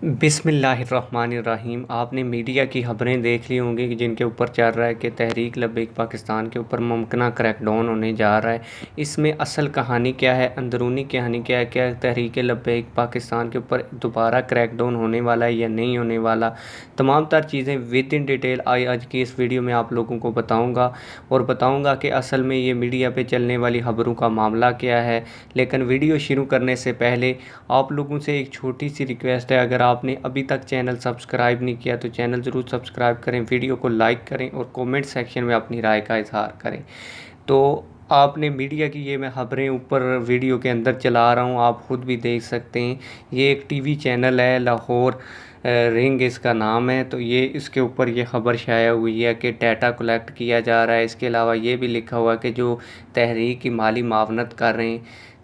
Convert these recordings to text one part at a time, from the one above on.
बिस्मिल्लाहिर्रहमानिर्रहीम। आपने मीडिया की खबरें देख ली होंगी कि जिनके ऊपर चल रहा है कि तहरीक लब्बैक पाकिस्तान के ऊपर मुमकिन क्रैकडाउन होने जा रहा है। इसमें असल कहानी क्या है, अंदरूनी कहानी क्या है, क्या तहरीक लब्बैक पाकिस्तान के ऊपर दोबारा क्रैकडाउन होने वाला है या नहीं होने वाला, तमाम तर चीज़ें विद इन डिटेल आज की इस वीडियो में आप लोगों को बताऊँगा और बताऊँगा कि असल में ये मीडिया पर चलने वाली खबरों का मामला क्या है। लेकिन वीडियो शुरू करने से पहले आप लोगों से एक छोटी सी रिक्वेस्ट है, अगर आपने अभी तक चैनल सब्सक्राइब नहीं किया तो चैनल ज़रूर सब्सक्राइब करें, वीडियो को लाइक करें और कमेंट सेक्शन में अपनी राय का इजहार करें। तो आपने मीडिया की ये मैं खबरें ऊपर वीडियो के अंदर चला रहा हूँ, आप ख़ुद भी देख सकते हैं। ये एक टीवी चैनल है, लाहौर रिंग इसका नाम है। तो ये इसके ऊपर ये ख़बर शाया हुई है कि डाटा कलेक्ट किया जा रहा है। इसके अलावा ये भी लिखा हुआ है कि जो तहरीक की माली मावनत कर रहे हैं,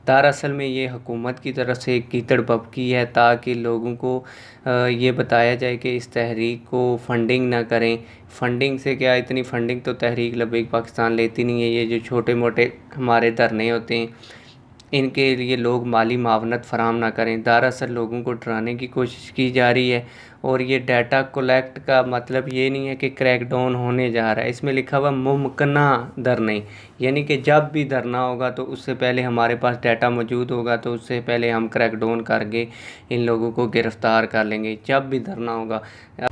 दरअसल में ये हुकूमत की तरफ से एक कीचड़ बबकी है ताकि लोगों को ये बताया जाए कि इस तहरीक को फ़ंडिंग ना करें। फ़ंडिंग से क्या, इतनी फ़ंडिंग तो तहरीक लब्बैक पाकिस्तान लेती नहीं है। ये जो छोटे मोटे हमारे धरने होते हैं, इनके लिए लोग माली मावनत फ़राहम ना करें। दरअसल लोगों को डराने की कोशिश की जा रही है। और ये डाटा कलेक्ट का मतलब ये नहीं है कि क्रैकडाउन होने जा रहा है। इसमें लिखा हुआ मुमकिना धरने, यानी कि जब भी धरना होगा तो उससे पहले हमारे पास डाटा मौजूद होगा, तो उससे पहले हम क्रैकडाउन करके इन लोगों को गिरफ़्तार कर लेंगे जब भी धरना होगा।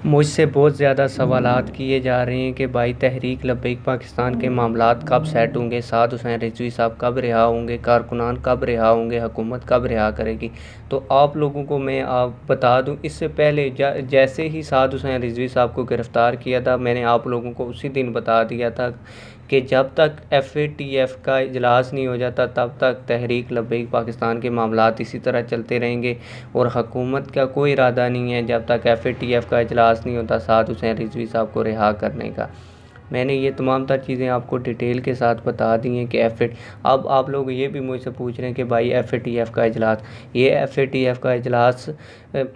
मुझसे बहुत ज़्यादा सवालात किए जा रहे हैं कि भाई तहरीक लब्बैक पाकिस्तान के मामलात कब सेट होंगे, साद हुसैन रिजवी साहब कब रिहा होंगे, कारकुनान कब रिहा होंगे, हुकूमत कब रिहा करेगी। तो आप लोगों को मैं बता दूं, इससे पहले जैसे ही साद हुसैन रिजवी साहब को गिरफ़्तार किया था, मैंने आप लोगों को उसी दिन बता दिया था कि जब तक FATF का इजलास नहीं हो जाता तब तक तहरीक लब्बैक पाकिस्तान के मामलात इसी तरह चलते रहेंगे। और हुकूमत का कोई इरादा नहीं है जब तक FATF का इजलास नहीं होता साद हुसैन रिजवी साहब को रिहा करने का। मैंने ये तमाम तर चीज़ें आपको डिटेल के साथ बता दी हैं कि अब आप लोग ये भी मुझसे पूछ रहे हैं कि भाई FATF का इजलास, ये FATF का इजलास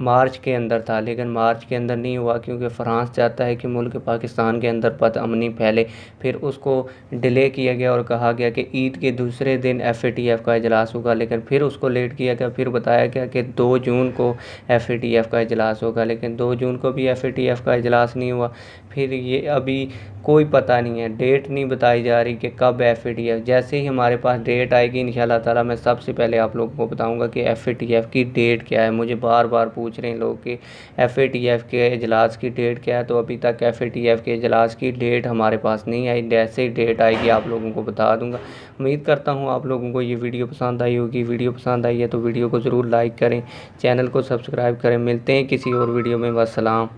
मार्च के अंदर था, लेकिन मार्च के अंदर नहीं हुआ क्योंकि फ्रांस चाहता है कि मुल्क पाकिस्तान के अंदर बदअमनी फैले। फिर उसको डिले किया गया और कहा गया कि ईद के दूसरे दिन FATF का इजलास होगा, लेकिन फिर उसको लेट किया गया। फिर बताया गया कि 2 जून को FATF का इजलास होगा, लेकिन 2 जून को भी FATF का इजलास नहीं हुआ। फिर ये अभी कोई पता नहीं है, डेट नहीं बताई जा रही कि कब FATF, जैसे ही हमारे पास डेट आएगी इंशाल्लाह ताला मैं सबसे पहले आप लोगों को बताऊंगा कि FATF की डेट क्या है। मुझे बार बार पूछ रहे हैं लोग कि FATF के इजलास की डेट क्या है, तो अभी तक FATF के इजलास की डेट हमारे पास नहीं आई। जैसे ही डेट आएगी आप लोगों को बता दूंगा। उम्मीद करता हूँ आप लोगों को ये वीडियो पसंद आई होगी। वीडियो पसंद आई है तो वीडियो को ज़रूर लाइक करें, चैनल को सब्सक्राइब करें। मिलते हैं किसी और वीडियो में। वस्सलाम।